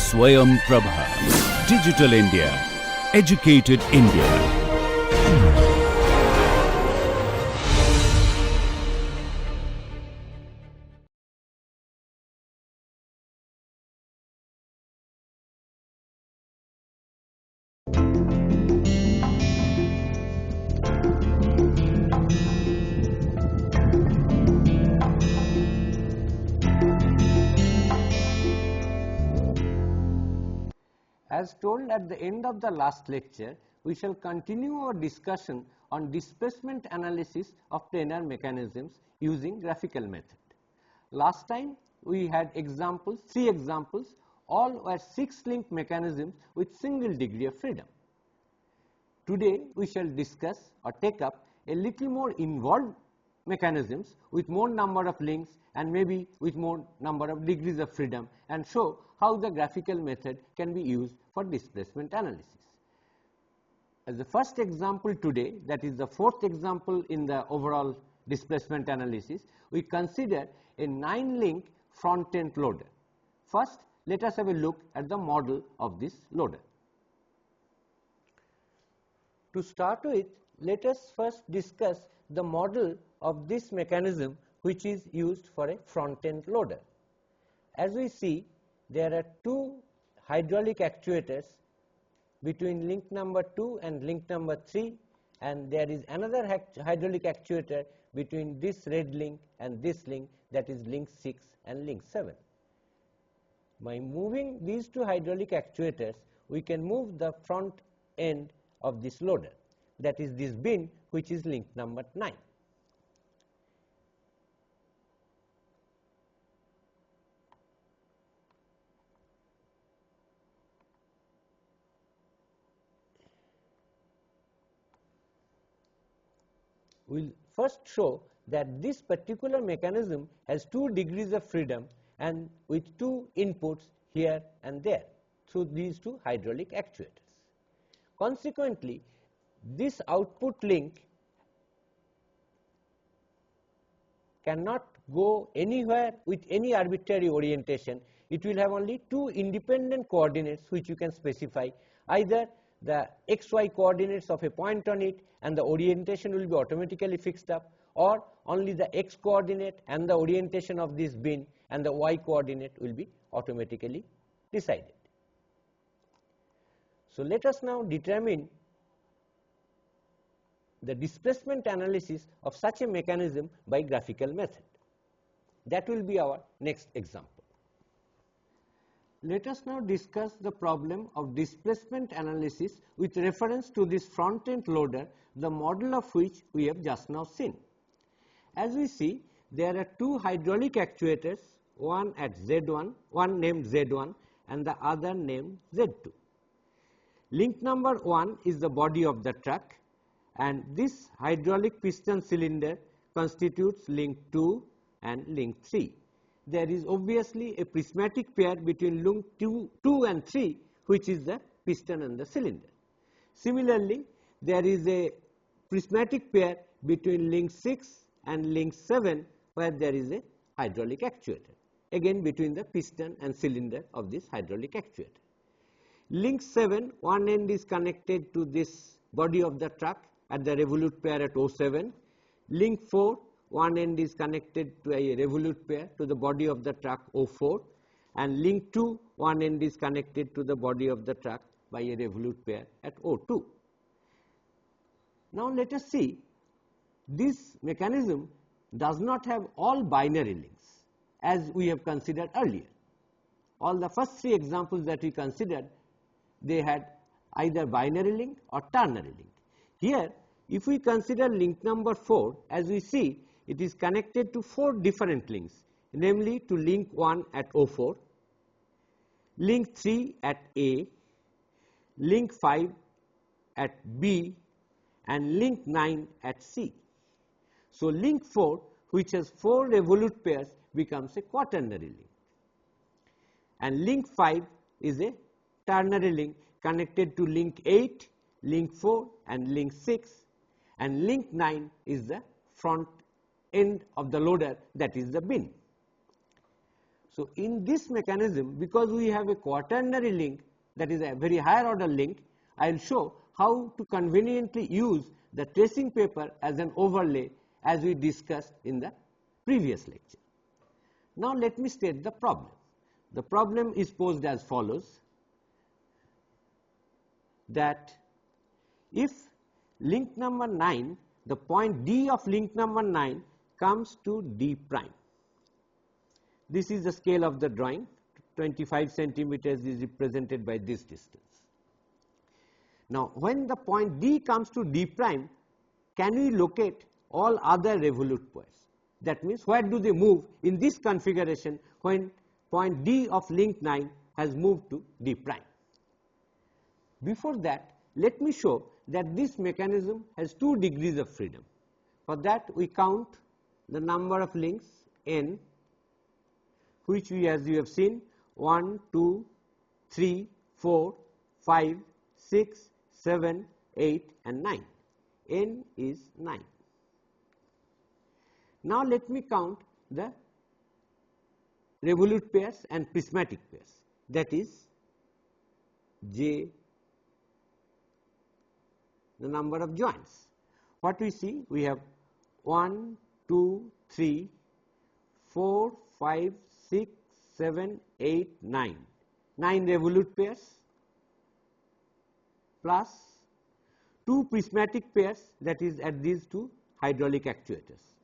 SwayamPrabha. Digital India. Educated India. As told at the end of the last lecture, we shall continue our discussion on displacement analysis of planar mechanisms using graphical method. Last time we had examples, 3 examples, all were 6-link mechanisms with single degree of freedom. Today we shall discuss or take up a little more involved mechanisms with more number of links and maybe with more number of degrees of freedom, and show how the graphical method can be used for displacement analysis. As the first example today, that is the 4th example in the overall displacement analysis, we consider a 9-link front-end loader. First, let us have a look at the model of this loader. To start with, let us first discuss the model of this mechanism which is used for a front-end loader. As we see, there are 2 hydraulic actuators between link number 2 and link number 3, and there is another hydraulic actuator between this red link and this link, that is link 6 and link 7. By moving these 2 hydraulic actuators, we can move the front end of this loader, that is this bin which is link number 9. We will first show that this particular mechanism has 2 degrees of freedom and with 2 inputs here and there through these 2 hydraulic actuators. Consequently, this output link cannot go anywhere with any arbitrary orientation. It will have only 2 independent coordinates which you can specify, either the xy coordinates of a point on it and the orientation will be automatically fixed up, or only the x coordinate and the orientation of this bin and the y coordinate will be automatically decided. So let us now determine the displacement analysis of such a mechanism by graphical method. That will be our next example. Let us now discuss the problem of displacement analysis with reference to this front-end loader, the model of which we have just now seen. As we see, there are 2 hydraulic actuators, one at Z1, one named Z1 and the other named Z2. Link number 1 is the body of the truck, and this hydraulic piston cylinder constitutes link 2 and link 3. There is obviously a prismatic pair between link 2 and 3, which is the piston and the cylinder. Similarly, there is a prismatic pair between link 6 and link 7, where there is a hydraulic actuator, again between the piston and cylinder of this hydraulic actuator. Link 7, one end is connected to this body of the truck at the revolute pair at O7. Link 4, one end is connected to a revolute pair to the body of the truck O4, and link 2, one end is connected to the body of the truck by a revolute pair at O2. Now let us see, this mechanism does not have all binary links as we have considered earlier. All the first 3 examples that we considered, they had either binary link or ternary link. Here, if we consider link number 4, as we see, it is connected to 4 different links, namely to link 1 at O4, link 3 at A, link 5 at B, and link 9 at C. So link 4, which has 4 revolute pairs, becomes a quaternary link, and link 5 is a ternary link connected to link 8, link 4 and link 6, and link 9 is the front end of the loader, that is the bin. So in this mechanism, because we have a quaternary link, that is a very higher order link, I will show how to conveniently use the tracing paper as an overlay, as we discussed in the previous lecture. Now let me state the problem. The problem is posed as follows, that if link number 9, the point D of link number 9 comes to D prime. This is the scale of the drawing, 25 centimeters is represented by this distance. Now when the point D comes to D prime, can we locate all other revolute pairs? That means where do they move in this configuration when point D of link 9 has moved to D prime? Before that, let me show that this mechanism has 2 degrees of freedom. For that, we count the number of links n, which we, as you have seen, 1, 2, 3, 4, 5, 6, 7, 8 and 9. N is 9. Now let me count the revolute pairs and prismatic pairs, that is J, the number of joints. What we see? We have 1, 2, 3, 4, 5, 6, 7, 8, 9. 9 revolute pairs plus 2 prismatic pairs, that is at these 2 hydraulic actuators.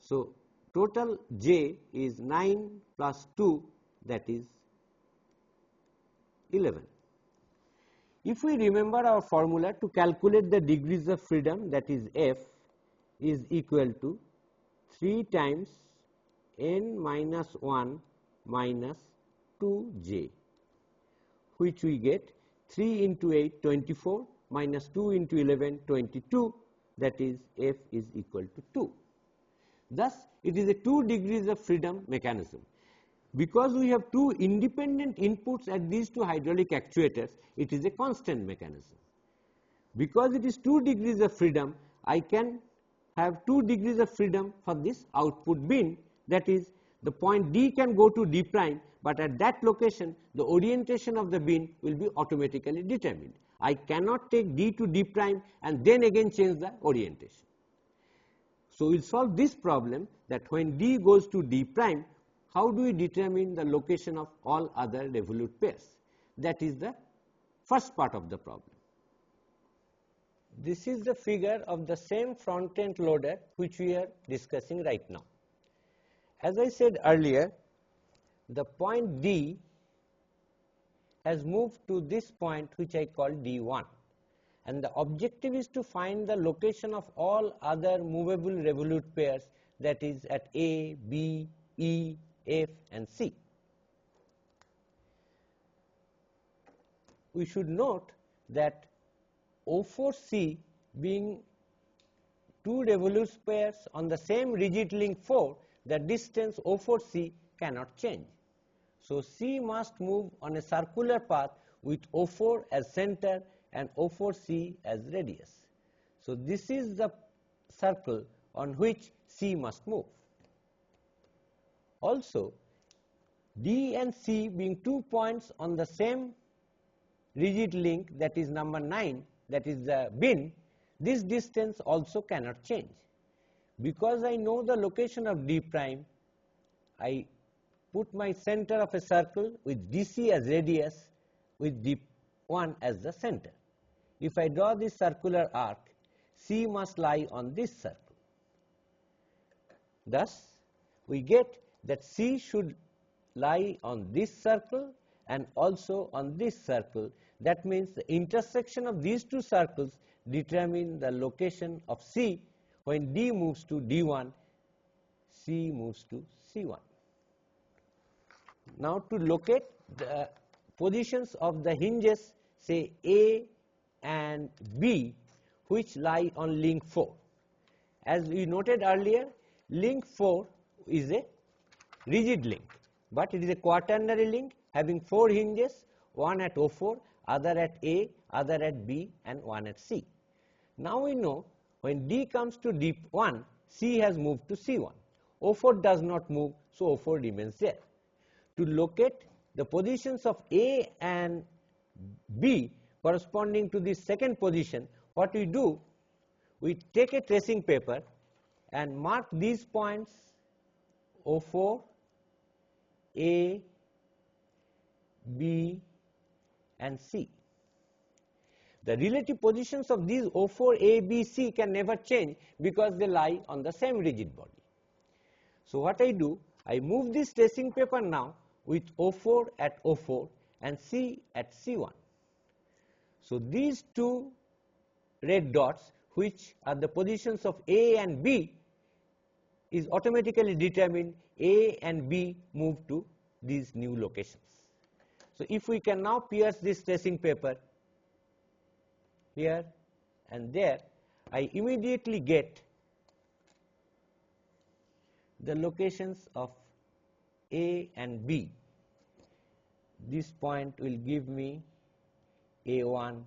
So total J is 9 plus 2, that is 11. If we remember our formula to calculate the degrees of freedom, that is F is equal to 3 times n minus 1 minus 2j, which we get 3 into 8, 24, minus 2 into 11, 22, that is F is equal to 2. Thus, it is a 2 degrees of freedom mechanism. Because we have 2 independent inputs at these 2 hydraulic actuators, it is a constant mechanism. Because it is 2 degrees of freedom, I can have 2 degrees of freedom for this output bin, that is the point D can go to D prime, but at that location the orientation of the bin will be automatically determined. I cannot take D to D prime and then again change the orientation. So we will solve this problem, that when D goes to D prime, how do we determine the location of all other revolute pairs? That is the first part of the problem. This is the figure of the same front end loader which we are discussing right now. As I said earlier, the point D has moved to this point which I call D1, and the objective is to find the location of all other movable revolute pairs, that is at A, B, E, F and C. We should note that O4C being 2 revolute pairs on the same rigid link 4, the distance O4C cannot change. So C must move on a circular path with O4 as center and O4C as radius. So this is the circle on which C must move. Also, D and C being 2 points on the same rigid link, that is number 9, that is the bin, this distance also cannot change. Because I know the location of D prime, I put my center of a circle with DC as radius, with D1 as the center. If I draw this circular arc, C must lie on this circle. Thus, we get that C should lie on this circle and also on this circle. That means the intersection of these 2 circles determine the location of C. When D moves to D1, C moves to C1. Now to locate the positions of the hinges, say A and B, which lie on link 4. As we noted earlier, link 4 is a rigid link, but it is a quaternary link having 4 hinges, one at O4, other at A, other at B and one at C. Now we know when D comes to D1, C has moved to C1. O4 does not move, so O4 remains there. to locate the positions of A and B corresponding to the second position, what we do, we take a tracing paper and mark these points O4, A, B and C. The relative positions of these O4, A, B, C can never change because they lie on the same rigid body. So what I do, I move this tracing paper now with O4 at O4 and C at C1. So these two red dots, which are the positions of A and B, is automatically determined A and B move to these new locations. So if we can now pierce this tracing paper here and there, I immediately get the locations of A and B. This point will give me A1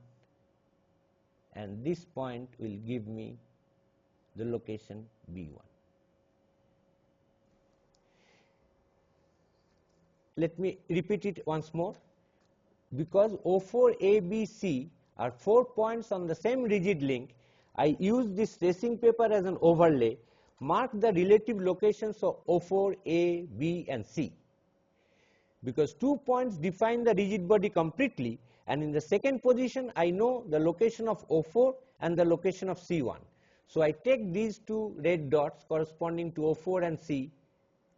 and this point will give me the location B1. Let me repeat it once more. Because O4, A, B, C are 4 points on the same rigid link, I use this tracing paper as an overlay, mark the relative locations of O4, A, B and C. Because 2 points define the rigid body completely, and in the second position I know the location of O4 and the location of C1. So I take these two red dots corresponding to O4 and C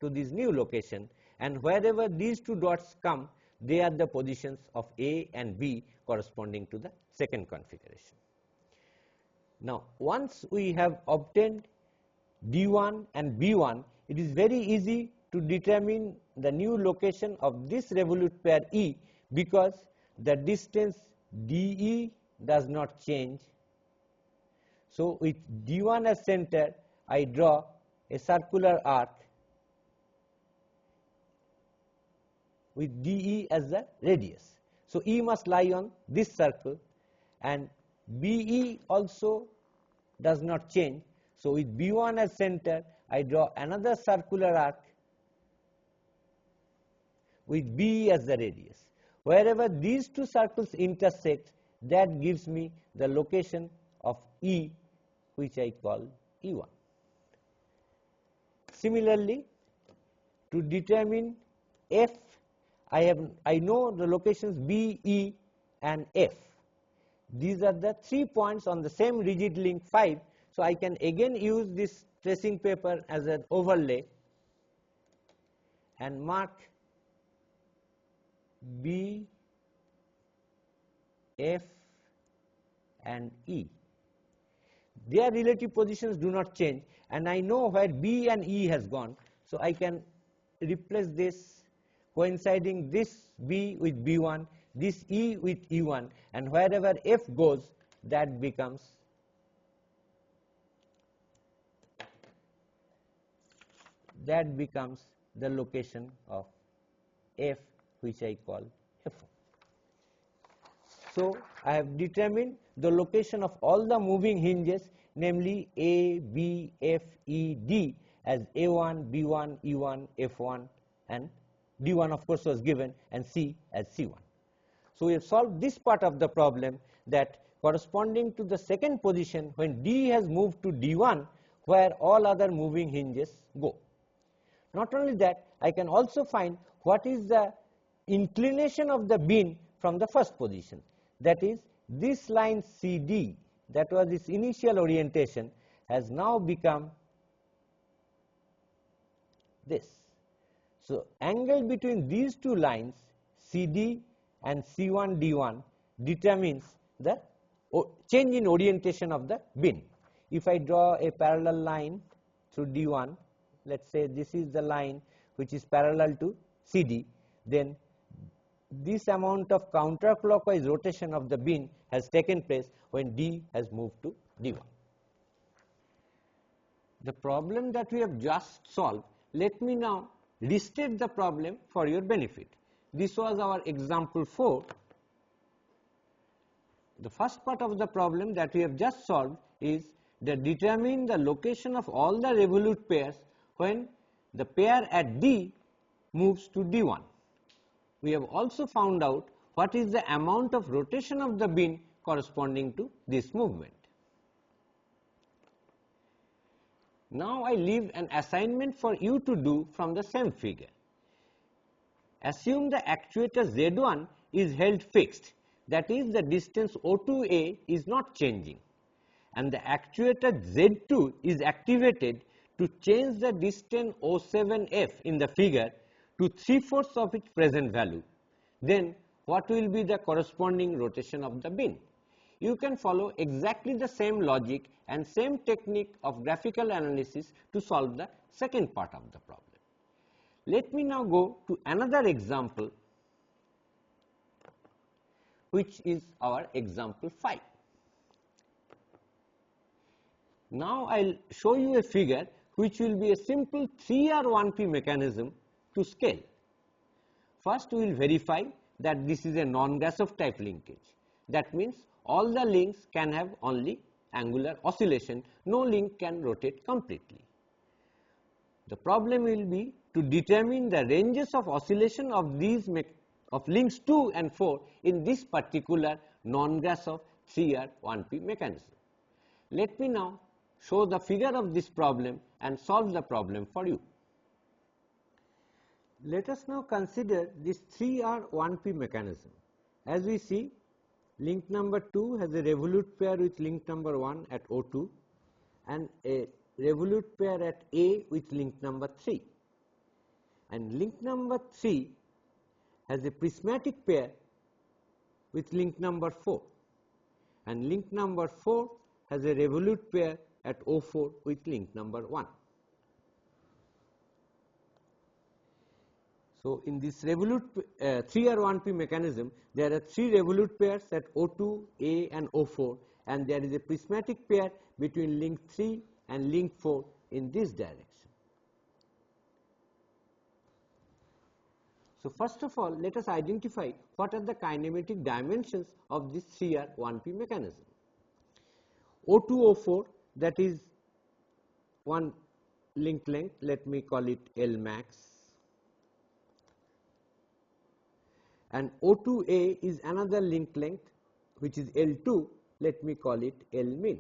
to this new location, and wherever these two dots come, they are the positions of A and B corresponding to the second configuration. Now, once we have obtained D1 and B1, it is very easy to determine the new location of this revolute pair E, because the distance DE does not change. So with D1 as center, I draw a circular arc with DE as the radius. So E must lie on this circle, and BE also does not change. So with B1 as center, I draw another circular arc with BE as the radius. Wherever these two circles intersect, that gives me the location of E, which I call E1. Similarly, to determine F, I know the locations B, E and F. These are the 3 points on the same rigid link 5. So I can again use this tracing paper as an overlay and mark B, F and E. Their relative positions do not change, and I know where B and E has gone. So I can replace this, coinciding this B with B1, this E with E1, and wherever F goes, that becomes the location of F, which I call F1. So I have determined the location of all the moving hinges, namely A, B, F, E, D, as A1, B1, E1, F1, and D1 of course was given, and C as C1. So we have solved this part of the problem, that corresponding to the second position when D has moved to D1, where all other moving hinges go. Not only that, I can also find what is the inclination of the bin from the first position. That is, this line CD, that was its initial orientation, has now become this. So angle between these two lines, CD and C1 D1, determines the change in orientation of the bin. If I draw a parallel line through D1, let us say this is the line which is parallel to CD, then this amount of counterclockwise rotation of the bin has taken place when D has moved to D1. The problem that we have just solved, let me now restate the problem for your benefit. This was our example 4. The first part of the problem that we have just solved is that determine the location of all the revolute pairs when the pair at D moves to D1. we have also found out what is the amount of rotation of the bin corresponding to this movement. Now I leave an assignment for you to do from the same figure. Assume the actuator Z1 is held fixed, that is, the distance O2A is not changing, and the actuator Z2 is activated to change the distance O7F in the figure to 3/4 of its present value. Then what will be the corresponding rotation of the bin? You can follow exactly the same logic and same technique of graphical analysis to solve the second part of the problem. Let me now go to another example, which is our example 5. Now I will show you a figure which will be a simple 3R1P mechanism to scale. First we will verify that this is a non-Grashof type linkage. That means all the links can have only angular oscillation, no link can rotate completely. The problem will be to determine the ranges of oscillation of these of links 2 and 4 in this particular non-Grashof 3R1P mechanism. Let me now show the figure of this problem and solve the problem for you. Let us now consider this 3R1P mechanism. As we see, link number 2 has a revolute pair with link number 1 at O2 and a revolute pair at A with link number 3. And link number 3 has a prismatic pair with link number 4. And link number 4 has a revolute pair at O4 with link number 1. So in this revolute 3R1P mechanism, there are 3 revolute pairs at O2, A and O4, and there is a prismatic pair between link 3 and link 4 in this direction. So first of all, let us identify what are the kinematic dimensions of this 3R1P mechanism. O2, O4, that is one link length, let me call it L max. And O2A is another link length which is L2, let me call it L min.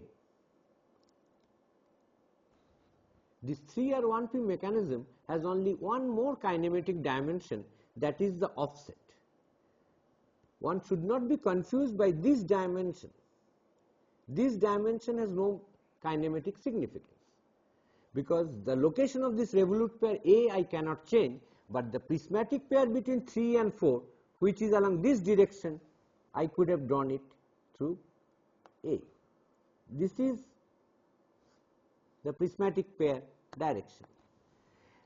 This 3R1P mechanism has only one more kinematic dimension, that is the offset. One should not be confused by this dimension. This dimension has no kinematic significance because the location of this revolute pair A I cannot change, but the prismatic pair between 3 and 4, which is along this direction, I could have drawn it through A. This is the prismatic pair direction,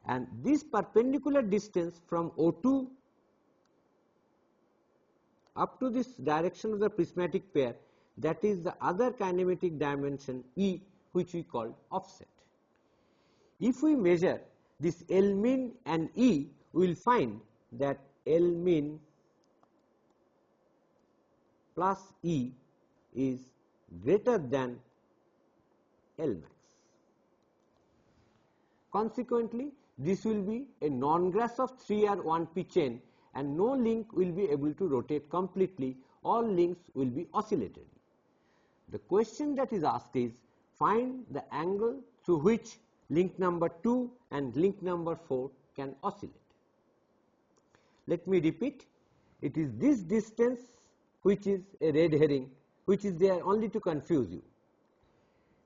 and this perpendicular distance from O2 up to this direction of the prismatic pair, that is the other kinematic dimension E, which we call offset. If we measure this L min and E, we will find that L min plus E is greater than L max. Consequently, this will be a non-Grashof 3R1P chain and no link will be able to rotate completely, all links will be oscillatory. The question that is asked is, find the angle through which link number 2 and link number 4 can oscillate. Let me repeat, it is this distance which is a red herring, which is there only to confuse you,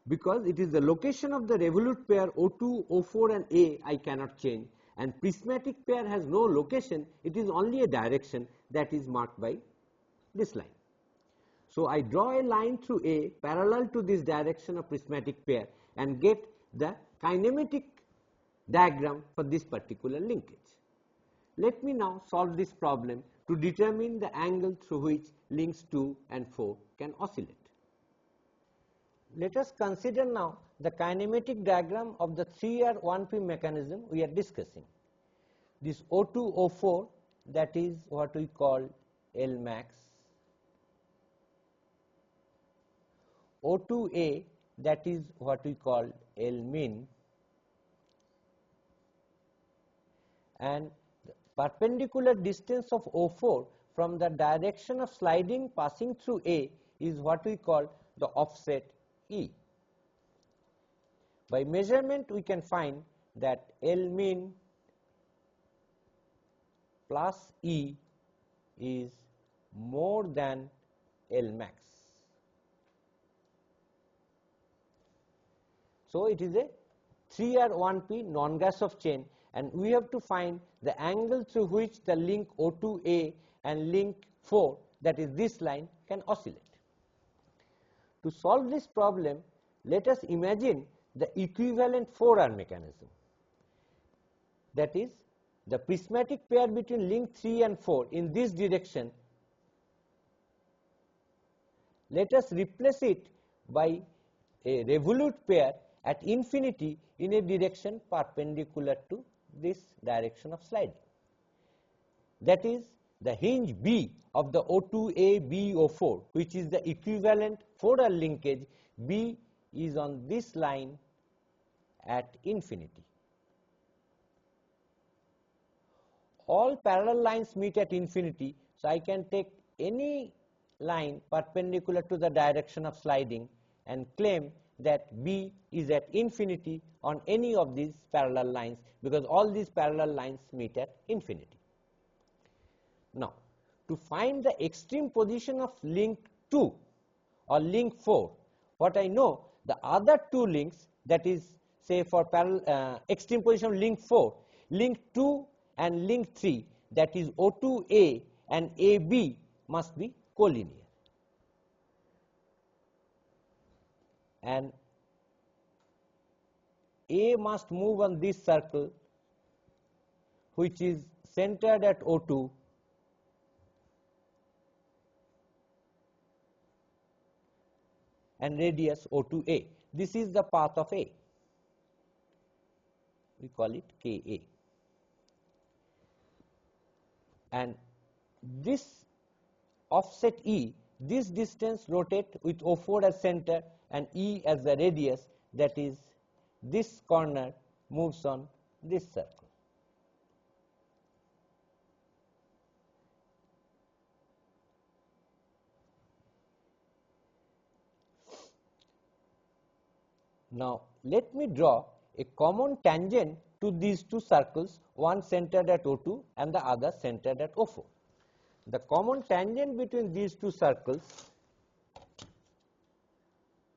because it is the location of the revolute pair O2, O4 and A I cannot change, and prismatic pair has no location, it is only a direction that is marked by this line. So I draw a line through A parallel to this direction of prismatic pair and get the kinematic diagram for this particular linkage. Let me now solve this problem to determine the angle through which links 2 and 4 can oscillate. Let us consider now the kinematic diagram of the 3R1P mechanism we are discussing. This O2, O4, that is what we call L max. O2A, that is what we call L min, and perpendicular distance of O4 from the direction of sliding passing through A is what we call the offset E. By measurement we can find that L min plus E is more than L max. So it is a 3R1P non-Grashof chain, and we have to find the angle through which the link O2A and link 4, that is this line, can oscillate. To solve this problem, let us imagine the equivalent 4R mechanism. That is, the prismatic pair between link 3 and 4 in this direction. Let us replace it by a revolute pair at infinity in a direction perpendicular to this direction of sliding. That is, the hinge B of the O2A BO4, which is the equivalent 4R linkage, B is on this line at infinity. All parallel lines meet at infinity, so I can take any line perpendicular to the direction of sliding and claim that B is at infinity on any of these parallel lines, because all these parallel lines meet at infinity. Now, to find the extreme position of link 2 or link 4, what I know, the other two links, that is, say for extreme position of link 4, link 2 and link 3, that is O2A and AB, must be collinear. And A must move on this circle, which is centered at O2, and radius O2A. This is the path of A. We call it KA. And this offset E, this distance rotate with O4 as center and E as the radius, that is, this corner moves on this circle. Now, let me draw a common tangent to these two circles, one centered at O2 and the other centered at O4. The common tangent between these two circles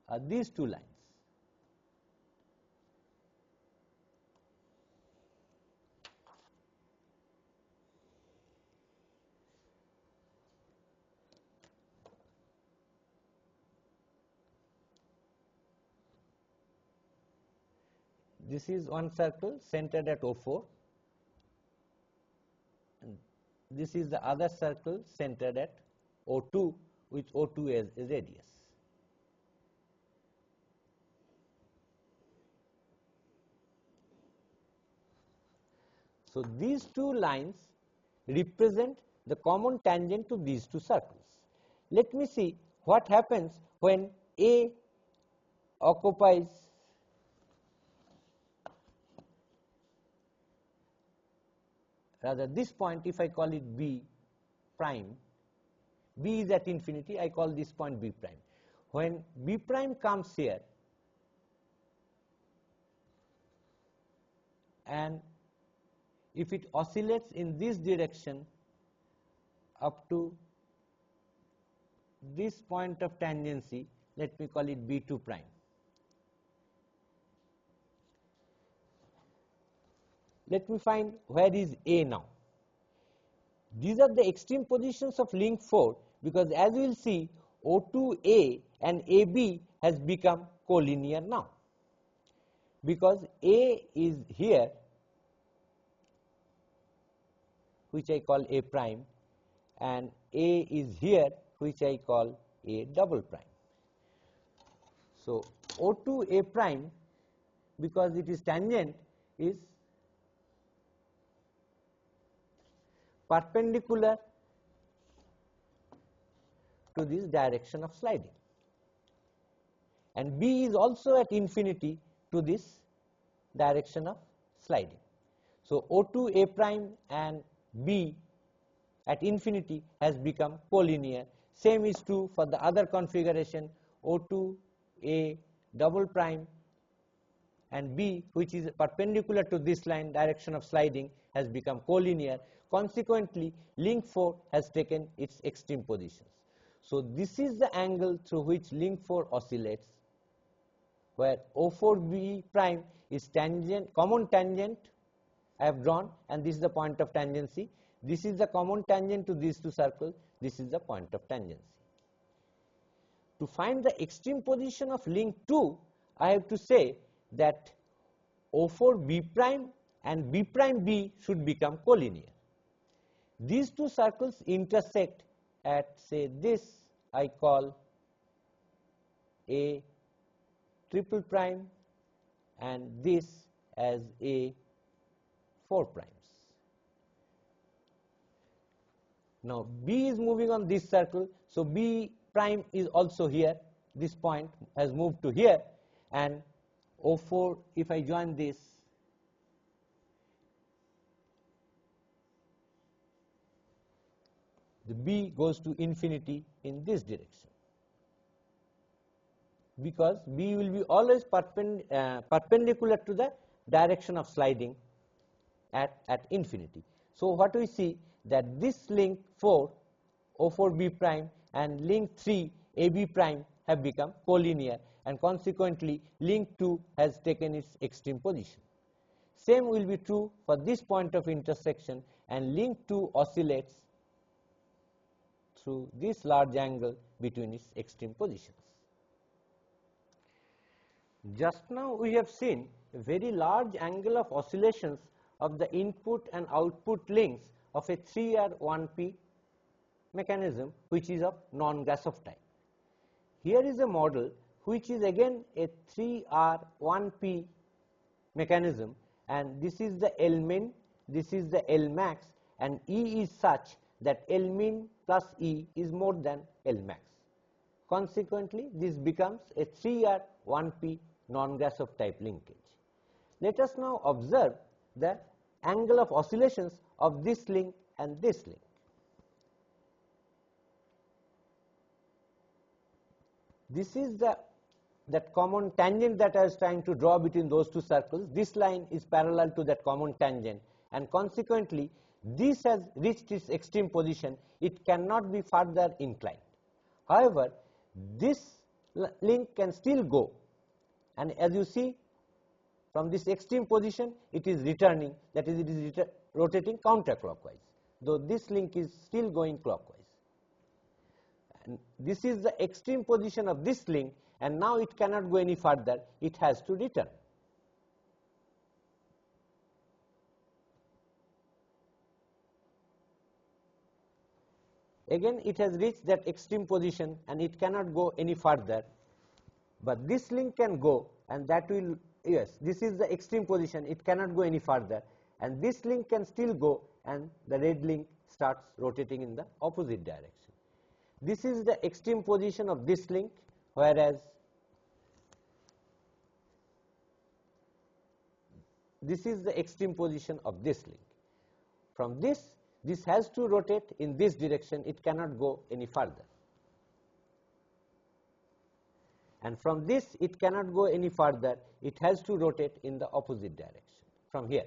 are these two lines. This is one circle centered at O4, and this is the other circle centered at O2 with O2 as a radius. So these two lines represent the common tangent to these two circles. Let me see what happens when A occupies rather this point, if I call it B prime. B is at infinity, I call this point B prime. When B prime comes here and if it oscillates in this direction up to this point of tangency, let me call it B2 prime. Let me find where is A now. These are the extreme positions of link 4, because as we will see, O2A and AB has become collinear now, because A is here, which I call A prime, and A is here, which I call A double prime. So O2 A prime, because it is tangent, is perpendicular to this direction of sliding, and B is also at infinity to this direction of sliding. So O2 A prime and B at infinity has become collinear. Same is true for the other configuration O2 A double prime and B, which is perpendicular to this line, direction of sliding, has become collinear. Consequently, link 4 has taken its extreme positions. So this is the angle through which link 4 oscillates, where O4B prime is tangent, common tangent I have drawn, and this is the point of tangency. This is the common tangent to these two circles. This is the point of tangency. To find the extreme position of link 2, I have to say that O4 B prime and B prime B should become collinear. These two circles intersect at, say, this I call A triple prime and this as A 4 primes. Now B is moving on this circle, so B prime is also here. This point has moved to here, and O4, if I join this, the B goes to infinity in this direction, because B will be always perpendicular to the direction of sliding at infinity. So what we see, that this link 4 O4 B prime and link 3 AB prime have become collinear, and consequently link 2 has taken its extreme position. Same will be true for this point of intersection, and link 2 oscillates through this large angle between its extreme positions. Just now we have seen a very large angle of oscillations of the input and output links of a 3R1P mechanism, which is of non-Grashof type. Here is a model which is again a 3R1P mechanism, and this is the L min, this is the L max, and E is such that L min plus E is more than L max. Consequently, this becomes a 3R1P non-Grashof type linkage. Let us now observe the angle of oscillations of this link and this link. This is that common tangent that I was trying to draw between those two circles. This line is parallel to that common tangent, and consequently this has reached its extreme position. It cannot be further inclined. However, this link can still go, and as you see from this extreme position, it is returning, that is, it is rotating counterclockwise, though this link is still going clockwise. And this is the extreme position of this link, and now it cannot go any further, it has to return. Again, it has reached that extreme position and it cannot go any further, but this link can go, and that will, yes, this is the extreme position, it cannot go any further, and this link can still go, and the red link starts rotating in the opposite direction. This is the extreme position of this link, whereas this is the extreme position of this link. From this has to rotate in this direction, it cannot go any further. And from this it cannot go any further, it has to rotate in the opposite direction from here.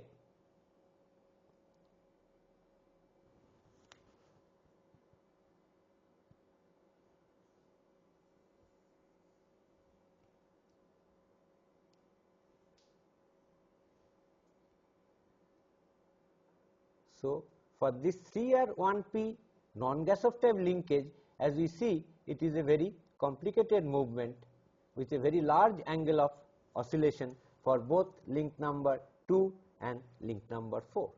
So for this 3R1P non-Grashof type linkage, as we see, it is a very complicated movement with a very large angle of oscillation for both link number 2 and link number 4.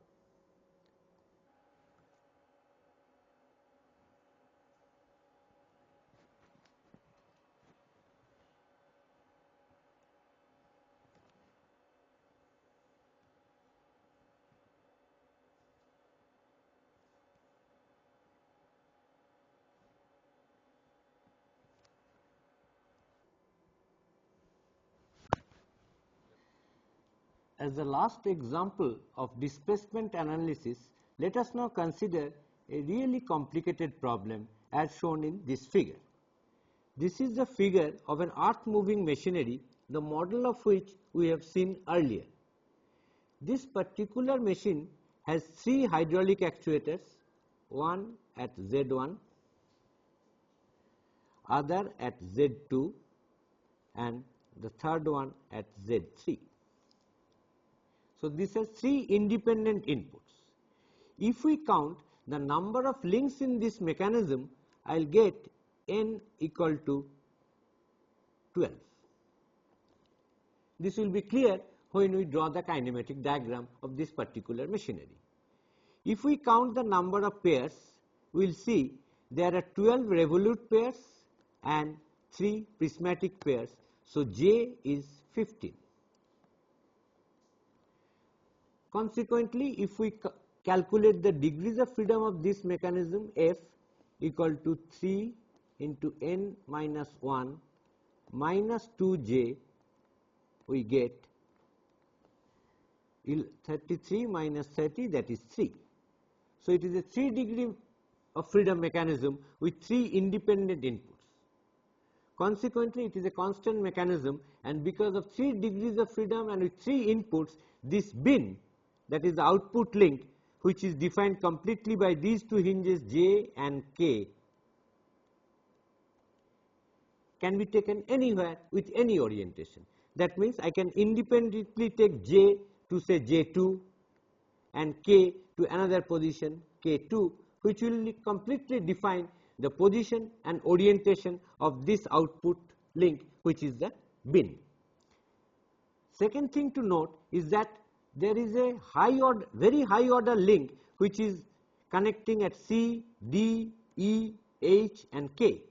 As the last example of displacement analysis, Let us now consider a really complicated problem as shown in this figure. This is the figure of an earth moving machinery, the model of which we have seen earlier. This particular machine has 3 hydraulic actuators, one at Z1, other at Z2 and the third one at Z3. So, this has 3 independent inputs. If we count the number of links in this mechanism, I will get n equal to 12. This will be clear when we draw the kinematic diagram of this particular machinery. If we count the number of pairs, we will see there are 12 revolute pairs and 3 prismatic pairs. So, J is 15. Consequently, if we calculate the degrees of freedom of this mechanism, F equal to 3 into n minus 1 minus 2j, we get 33 minus 30, that is 3. So, it is a 3 degree of freedom mechanism with 3 independent inputs. Consequently, it is a constant mechanism, and because of 3 degrees of freedom and with 3 inputs, this bin, that is the output link, which is defined completely by these 2 hinges J and K, can be taken anywhere with any orientation. That means, I can independently take J to say J2 and K to another position K2, which will completely define the position and orientation of this output link, which is the bin. Second thing to note is that there is a very high order link which is connecting at C, D, E, H and K.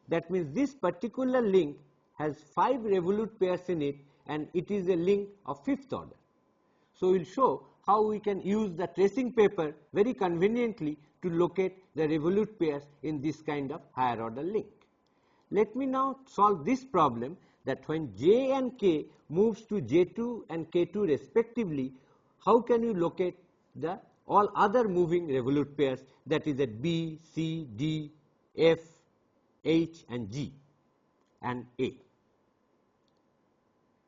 That means, this particular link has 5 revolute pairs in it, and it is a link of 5th order. So, we will show how we can use the tracing paper very conveniently to locate the revolute pairs in this kind of higher order link. Let me now solve this problem, that when J and K moves to J2 and K2 respectively, how can you locate the all other moving revolute pairs, that is at B, C, D, F, H and G and A.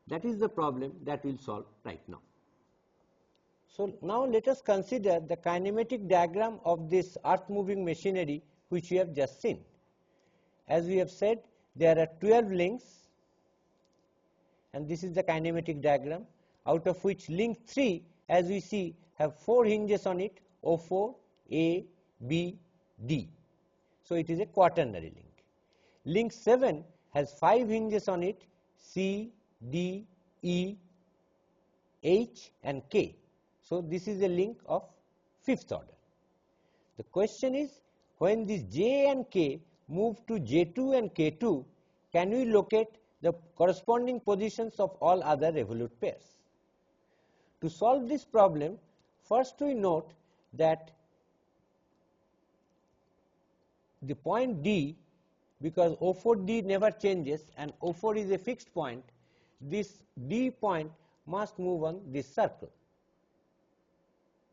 That is the problem that we will solve right now. So, now let us consider the kinematic diagram of this earth moving machinery which we have just seen. As we have said, there are 12 links, and this is the kinematic diagram, out of which link 3, as we see, have 4 hinges on it, O4, A, B, D. So, it is a quaternary link. Link 7 has 5 hinges on it, C, D, E, H and K. So, this is a link of 5th order. The question is, when these J and K move to J2 and K2, can we locate the corresponding positions of all other revolute pairs? To solve this problem, first we note that the point D, because O4D never changes and O4 is a fixed point, this D point must move on this circle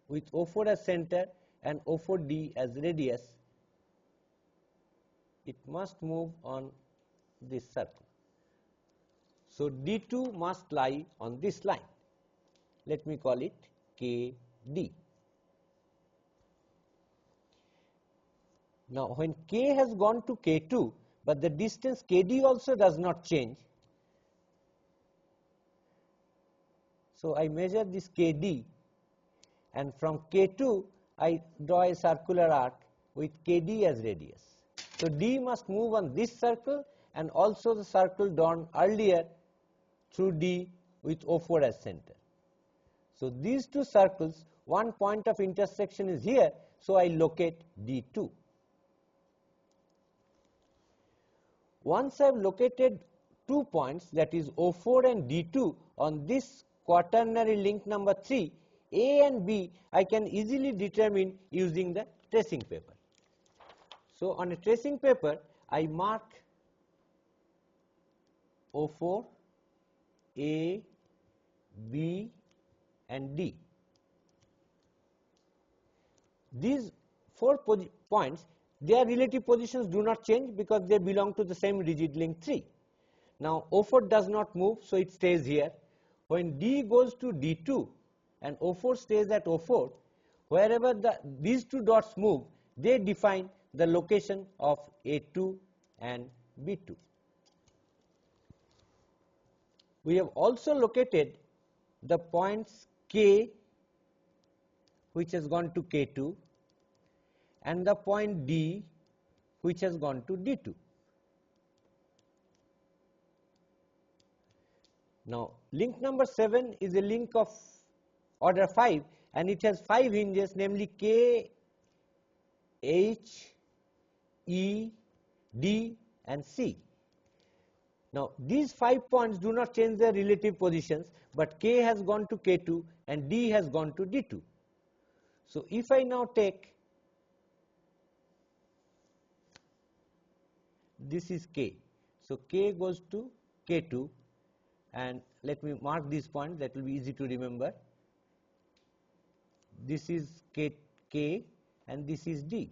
with O4 as center and O4D as radius. It must move on this circle. So, D2 must lie on this line. Let me call it KD. Now, when K has gone to K2, but the distance KD also does not change. So, I measure this KD, and from K2 I draw a circular arc with KD as radius. So, D must move on this circle and also the circle drawn earlier through D with O4 as center. So, these 2 circles, one point of intersection is here, so I locate D2. Once I have located 2 points, that is O4 and D2 on this quaternary link number 3, A and B I can easily determine using the tracing paper. So, on a tracing paper I mark O4, A, B and D. these 4 points, their relative positions do not change because they belong to the same rigid link 3. Now O4 does not move, so it stays here. When D goes to D2 and O4 stays at O4, wherever these two dots move, they define the location of A2 and B2. We have also located the points K, which has gone to K2, and the point D, which has gone to D2. Now link number 7 is a link of order 5, and it has 5 hinges, namely K, H, E, D and C. Now these 5 points do not change their relative positions, but K has gone to K2 and D has gone to D2. So if I now take, this is K, so K goes to K2, and let me mark this point, that will be easy to remember. This is K and this is D.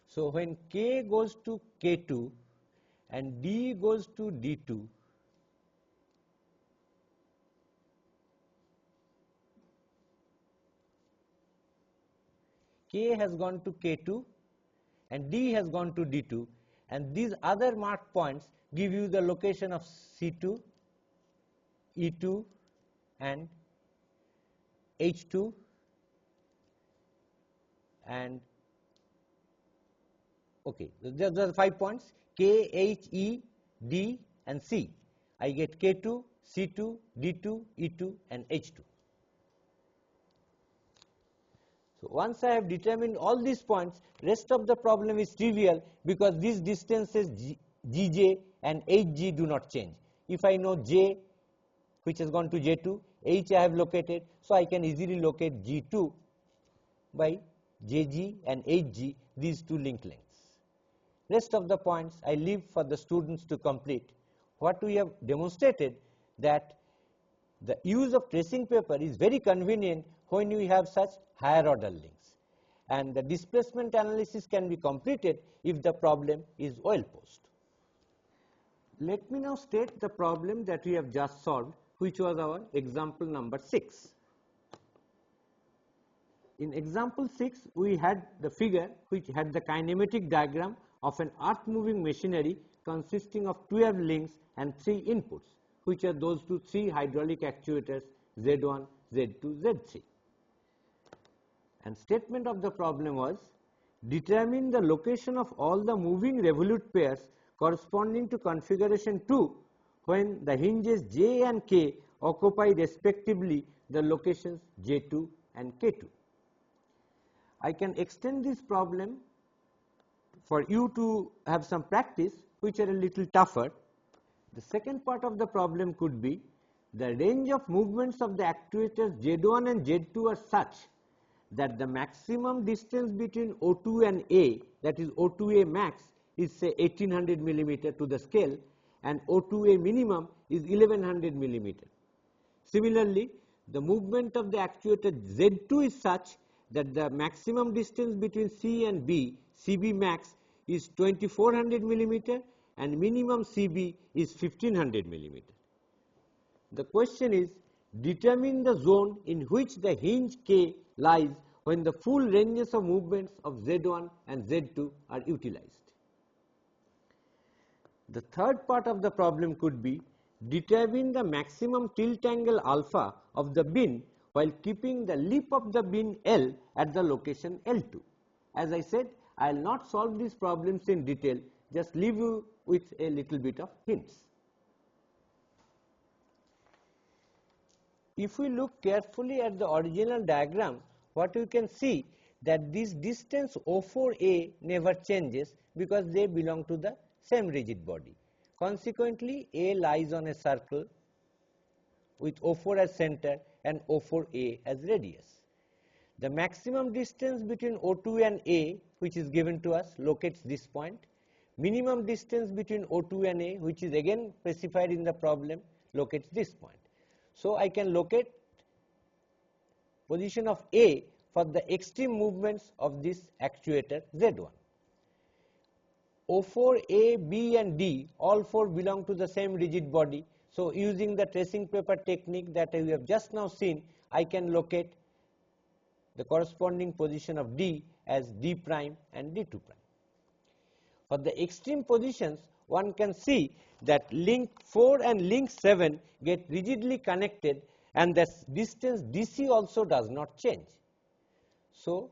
So when K goes to K2 and D goes to D2, K has gone to K2 and D has gone to D2, and these other marked points give you the location of C2, E2 and H2 and okay, there are 5 points K, H, E, D and C. I get K2, C2, D2, E2 and H2. So once I have determined all these points, rest of the problem is trivial because these distances Gj and Hg do not change. If I know J, which has gone to J2, H I have located, so I can easily locate G2 by Jg and Hg, these two link lengths. Rest of the points I leave for the students to complete. What we have demonstrated, that the use of tracing paper is very convenient when you have such higher order links, and the displacement analysis can be completed if the problem is well posed. Let me now state the problem that we have just solved, which was our example number 6. In example 6, we had the figure which had the kinematic diagram of an earth moving machinery consisting of 12 links and 3 inputs, which are those 3 hydraulic actuators Z1, Z2, Z3. And statement of the problem was, determine the location of all the moving revolute pairs corresponding to configuration 2 when the hinges J and K occupy respectively the locations J2 and K2. I can extend this problem for you to have some practice, which are a little tougher. The second part of the problem could be, the range of movements of the actuators Z1 and Z2 are such that the maximum distance between O2 and A, that is O2A max, is say 1800 millimeter to the scale, and O2A minimum is 1100 millimeter. Similarly, the movement of the actuator Z2 is such that the maximum distance between C and B, CB max, is 2400 millimeter and minimum CB is 1500 millimeter. The question is, determine the zone in which the hinge K lies when the full ranges of movements of Z1 and Z2 are utilized. The third part of the problem could be, determine the maximum tilt angle alpha of the bin while keeping the lip of the bin L at the location L2. As I said, I will not solve these problems in detail, just leave you with a little bit of hints. If we look carefully at the original diagram, what you can see, that this distance O4A never changes because they belong to the same rigid body. Consequently, A lies on a circle with O4 as center and O4A as radius. The maximum distance between O2 and A, which is given to us, locates this point. Minimum distance between O2 and A, which is again specified in the problem, locates this point. So I can locate position of A for the extreme movements of this actuator Z1. O4, A, B and D, all four belong to the same rigid body. So using the tracing paper technique that we have just now seen, I can locate the corresponding position of D as D prime and D2 prime. For the extreme positions, one can see that link 4 and link 7 get rigidly connected and the distance DC also does not change. So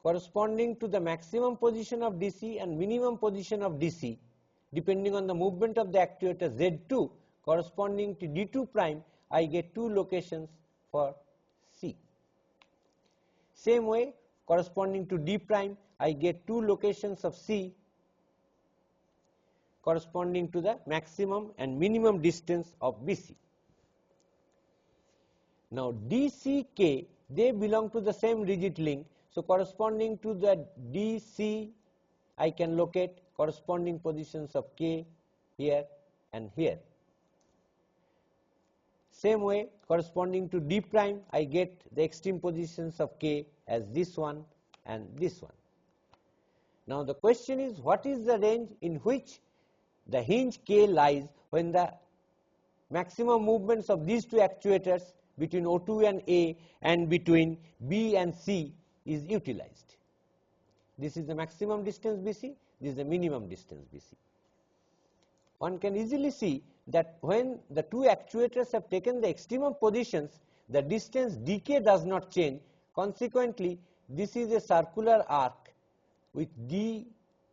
corresponding to the maximum position of DC and minimum position of DC, depending on the movement of the actuator Z2 corresponding to D2 prime, I get two locations for C. Same way, corresponding to D prime, I get two locations of C corresponding to the maximum and minimum distance of BC. Now DCK, they belong to the same rigid link. So corresponding to the DC, I can locate corresponding positions of K here and here. Same way, corresponding to D prime, I get the extreme positions of K as this one and this one. Now the question is, what is the range in which the hinge K lies when the maximum movements of these two actuators between O2 and A and between B and C is utilized? This is the maximum distance BC, this is the minimum distance BC. One can easily see that when the two actuators have taken the extremum positions, the distance dk does not change. Consequently, this is a circular arc with D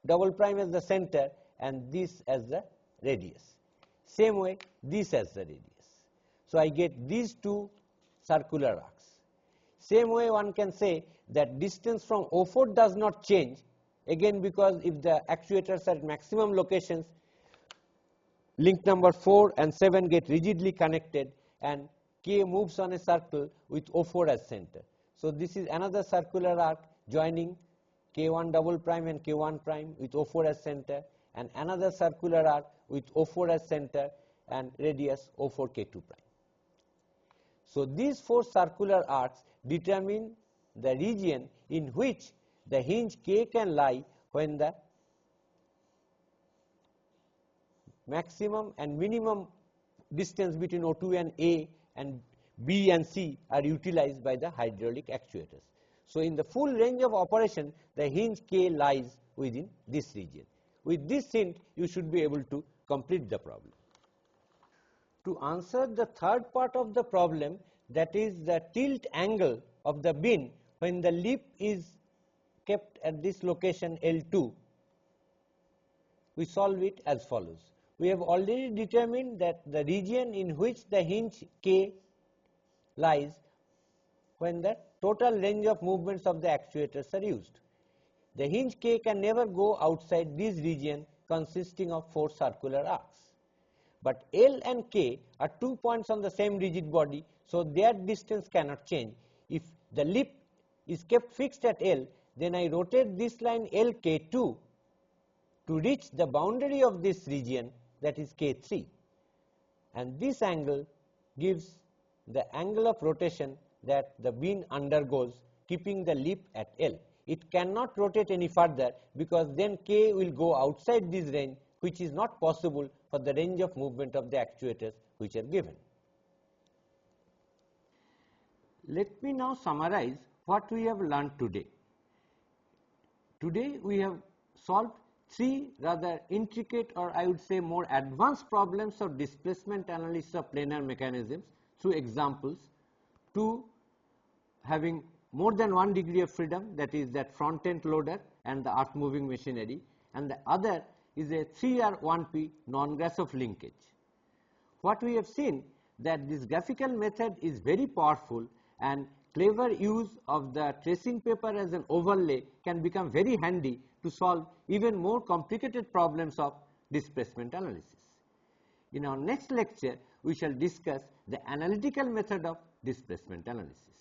double prime as the center and this as the radius. Same way, this as the radius. So I get these two circular arcs. Same way, one can say that distance from O4 does not change, again because if the actuators are at maximum locations, link number 4 and 7 get rigidly connected and K moves on a circle with O4 as center. So this is another circular arc joining K1 double prime and K1 prime with O4 as center, and another circular arc with O4 as center and radius O4 K2 prime. So these four circular arcs determine the region in which the hinge K can lie when the maximum and minimum distance between O2 and A and B and C are utilized by the hydraulic actuators. So in the full range of operation, the hinge K lies within this region. With this hint, you should be able to complete the problem. To answer the third part of the problem, that is the tilt angle of the bin when the lip is kept at this location L2, we solve it as follows. We have already determined that the region in which the hinge K lies when the total range of movements of the actuators are used. The hinge K can never go outside this region consisting of four circular arcs. But L and K are 2 points on the same rigid body, so their distance cannot change. If the lip is kept fixed at L, then I rotate this line LK2 to reach the boundary of this region, that is K3, and this angle gives the angle of rotation that the bin undergoes keeping the lip at L. It cannot rotate any further because then K will go outside this range, which is not possible for the range of movement of the actuators which are given. Let me now summarize what we have learned today. Today we have solved three rather intricate, or I would say more advanced problems of displacement analysis of planar mechanisms through examples. Two having more than 1 degree of freedom, that is that front end loader and the earth moving machinery, and the other is a 3R1P non-Grashof linkage. What we have seen that this graphical method is very powerful, and clever use of the tracing paper as an overlay can become very handy to solve even more complicated problems of displacement analysis. In our next lecture, we shall discuss the analytical method of displacement analysis.